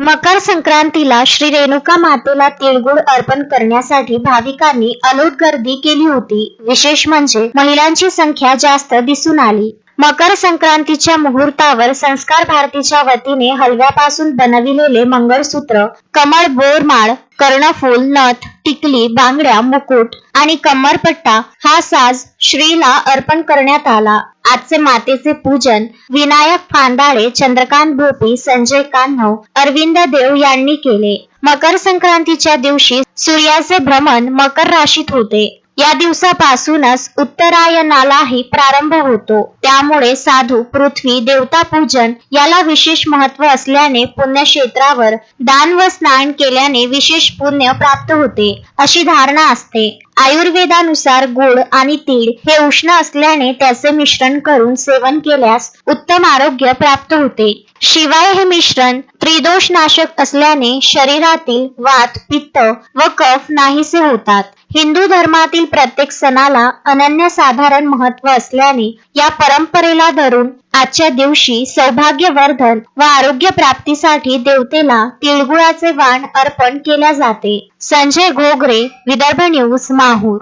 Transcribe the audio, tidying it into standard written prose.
मकर संक्रांतीला श्री रेणुका मातेला तिळगुळ अर्पण करण्यासाठी भाविकांनी अलोट गर्दी केली होती. विशेष म्हणजे महिलांची संख्या जास्त दिसून आली. मकर संक्रांतीच्या मुहूर्तावर संस्कार भारतीच्या वतीने हलव्यापासून बनविलेले मंगळसूत्र, कमळ, बोरमाळ, कर्णफूल, नथ, टिकली, बांगड्या, मुकुट आणि कमरपट्टा हा साज श्रीला अर्पण करण्यात आला. आजचे मातेचे पूजन विनायक फांदाळे, चंद्रकांत भोपी, संजय कान्हव, अरविंद देव यांनी केले. मकर संक्रांतीच्या दिवशी सूर्याचे भ्रमण मकर राशीत होते. या दिवसापासूनच उत्तरायणालाही प्रारंभ होतो. त्यामुळे साधू, पृथ्वी, देवता पूजन याला विशेष महत्व असल्याने पुण्यक्षेत्रावर दान व स्नान केल्याने विशेष पुण्य प्राप्त होते अशी धारणा असते. आयुर्वेदानुसार गुळ आणि तीळ हे उष्ण असल्याने त्याचे मिश्रण करून सेवन केल्यास उत्तम आरोग्य प्राप्त होते. शिवाय हे मिश्रण त्रिदोष नाशक असल्याने शरीरातील वात, पित्त व कफ नाहीसे होतात. हिंदू धर्मातील प्रत्येक सणाला अनन्यसाधारण महत्व असल्याने या परंपरेला धरून आजच्या दिवशी सौभाग्यवर्धन व आरोग्य प्राप्तीसाठी देवतेला तिळगुळाचे वाण अर्पण केल्या जाते. संजय घोगरे, विदर्भ न्यूज, माहूर.